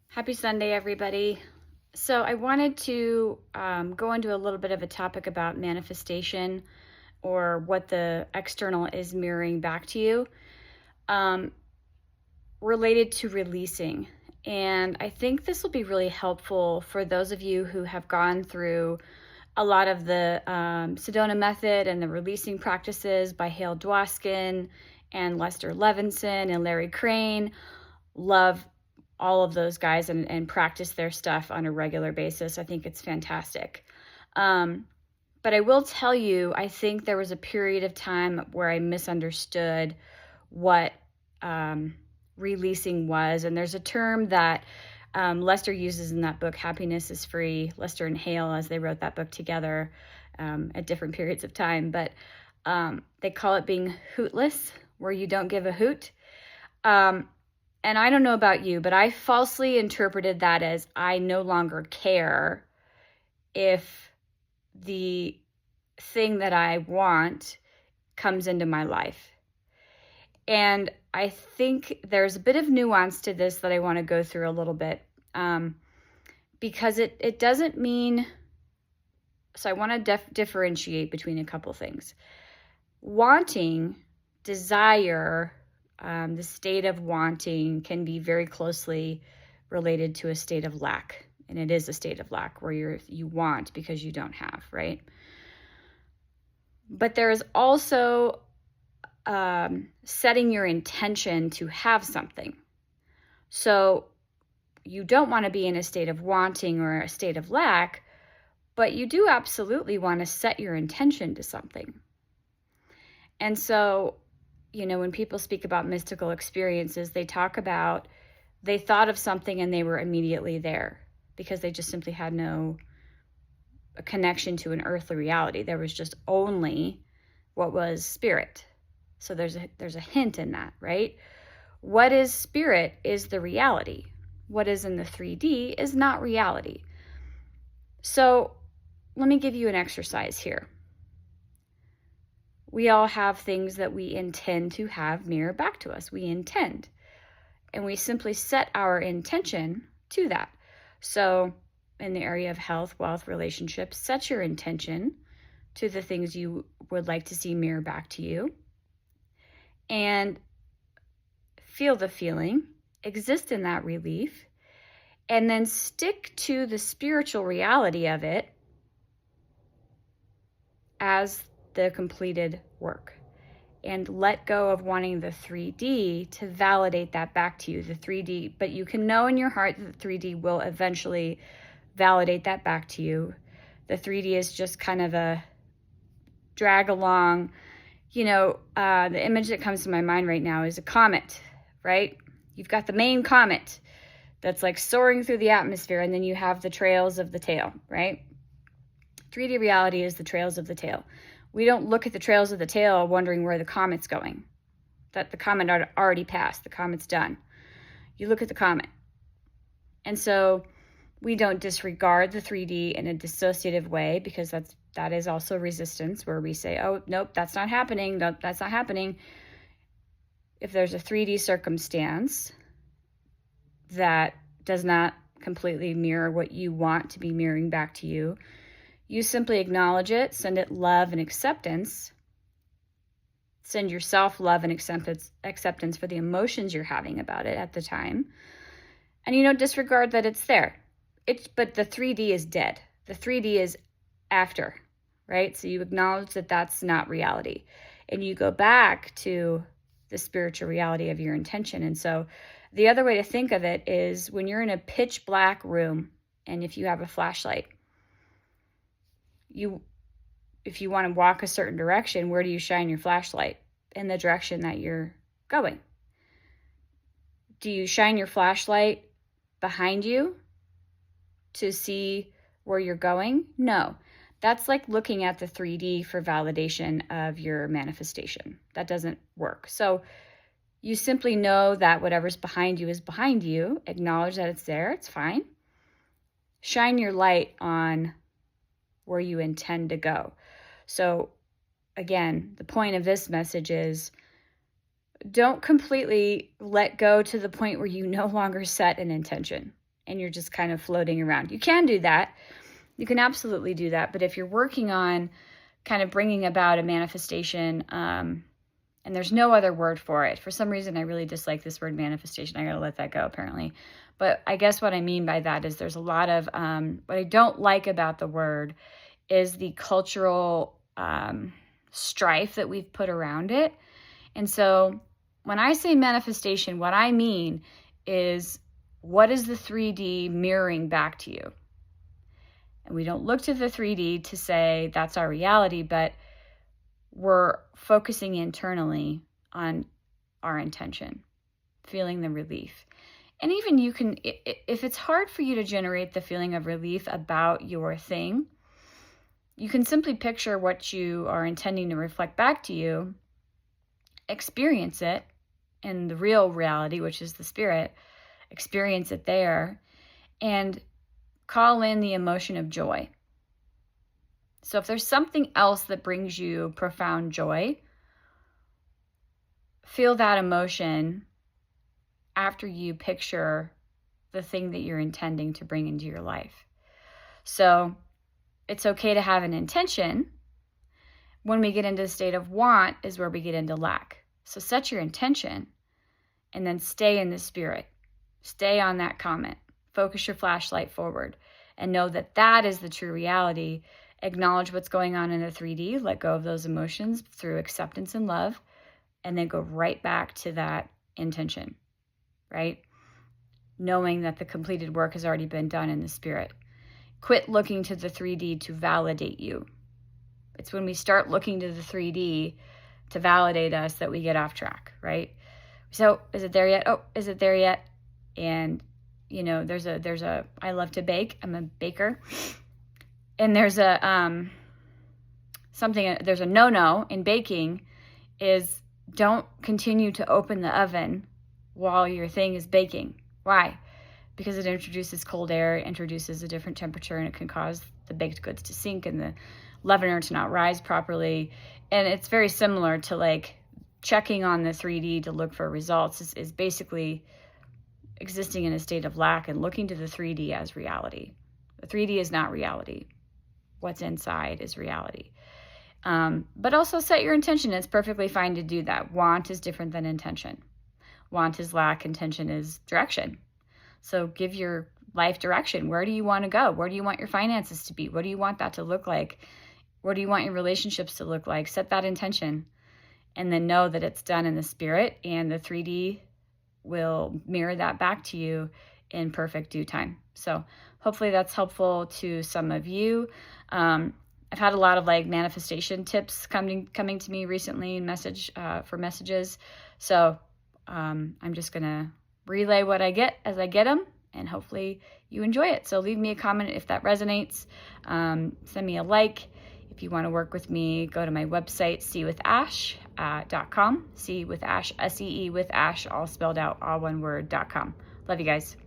Happy Sunday, everybody. So, I wanted to go into a little bit of a topic about manifestation or what the external is mirroring back to you, um, related to releasing. And I think this will be really helpful for those of you who have gone through a lot of the Sedona method and the releasing practices by Hale Dwoskin and Lester Levinson and Larry Crane. Love all of those guys and practice their stuff on a regular basis. I think it's fantastic. But I will tell you, I think there was a period of time where I misunderstood what releasing was. And there's a term that Lester uses in that book, Happiness is Free. Lester and Hale, as they wrote that book together at different periods of time. But they call it being hootless, where you don't give a hoot. And I don't know about you, but I falsely interpreted that as I no longer care if the thing that I want comes into my life. And I think there's a bit of nuance to this that I want to go through a little bit, because it doesn't mean, so I want to differentiate between a couple things. Wanting, desire, the state of wanting can be very closely related to a state of lack. And it is a state of lack where you want because you don't have, right? But there is also setting your intention to have something. So you don't want to be in a state of wanting or a state of lack, but you do absolutely want to set your intention to something. And so, when people speak about mystical experiences, they talk about they thought of something and they were immediately there because they just simply had no connection to an earthly reality. There was just only what was spirit. So there's a hint in that, right? What is spirit is the reality. What is in the 3D is not reality. So let me give you an exercise here. We all have things that we intend to have mirror back to us. We intend. And we simply set our intention to that. So in the area of health, wealth, relationships, set your intention to the things you would like to see mirror back to you. And feel the feeling, exist in that relief, and then stick to the spiritual reality of it as the completed work, and let go of wanting the 3D to validate that back to you, the 3D. But you can know in your heart that the 3D will eventually validate that back to you. The 3D is just kind of a drag along. The image that comes to my mind right now is a comet, right? You've got the main comet that's like soaring through the atmosphere, and then you have the trails of the tail, right? 3D reality is the trails of the tail. We don't look at the trails of the tail wondering where the comet's going. That the comet already passed. The comet's done. You look at the comet. And so we don't disregard the 3D in a dissociative way, because that is also resistance, where we say, oh, nope, that's not happening. Nope, that's not happening. If there's a 3D circumstance that does not completely mirror what you want to be mirroring back to you, you simply acknowledge it, send it love and acceptance. Send yourself love and acceptance for the emotions you're having about it at the time. And you don't disregard that it's there. But the 3D is dead. The 3D is after, right? So you acknowledge that that's not reality. And you go back to the spiritual reality of your intention. And so the other way to think of it is when you're in a pitch black room, and if you have a flashlight, if you want to walk a certain direction, where do you shine your flashlight? In the direction that you're going. Do you shine your flashlight behind you to see where you're going? No. That's like looking at the 3D for validation of your manifestation. That doesn't work. So you simply know that whatever's behind you is behind you. Acknowledge that it's there. It's fine. Shine your light on where you intend to go. So again, the point of this message is don't completely let go to the point where you no longer set an intention. and you're just kind of floating around. You can do that. You can absolutely do that. But if you're working on kind of bringing about a manifestation, and there's no other word for it. For some reason, I really dislike this word manifestation. I got to let that go, apparently. But I guess what I mean by that is there's a lot of, what I don't like about the word is the cultural strife that we've put around it. And so when I say manifestation, what I mean is, what is the 3D mirroring back to you? And we don't look to the 3D to say that's our reality, but we're focusing internally on our intention, feeling the relief. And even you can, if it's hard for you to generate the feeling of relief about your thing, you can simply picture what you are intending to reflect back to you, experience it in the real reality, which is the spirit, experience it there, and call in the emotion of joy. So if there's something else that brings you profound joy, feel that emotion after you picture the thing that you're intending to bring into your life. So it's okay to have an intention. When we get into the state of want is where we get into lack. So set your intention and then stay in the spirit. Stay on that comment. Focus your flashlight forward and know that that is the true reality. Acknowledge what's going on in the 3D, let go of those emotions through acceptance and love, and then go right back to that intention, right? Knowing that the completed work has already been done in the spirit. Quit looking to the 3D to validate you. It's when we start looking to the 3D to validate us that we get off track, right? So is it there yet? Oh, is it there yet? And you know, there's a, I love to bake. I'm a baker. And there's a, there's a no-no in baking is don't continue to open the oven while your thing is baking. Why? Because it introduces cold air, it introduces a different temperature, and it can cause the baked goods to sink and the leavener to not rise properly. And it's very similar to like checking on the 3D to look for results is basically existing in a state of lack and looking to the 3D as reality. The 3D is not reality. What's inside is reality. But also set your intention. It's perfectly fine to do that. Want is different than intention. Want is lack. Intention is direction. So give your life direction. Where do you want to go? Where do you want your finances to be? What do you want that to look like? What do you want your relationships to look like? Set that intention and then know that it's done in the spirit, and the 3D will mirror that back to you in perfect due time. So hopefully that's helpful to some of you. I've had a lot of like manifestation tips coming to me recently in messages. So I'm just gonna relay what I get as I get them, and hopefully you enjoy it. So leave me a comment if that resonates. Send me a like. If you want to work with me, go to my website, seewithash.com. See with Ash, SEE with Ash, all spelled out, all one word.com. Love you guys.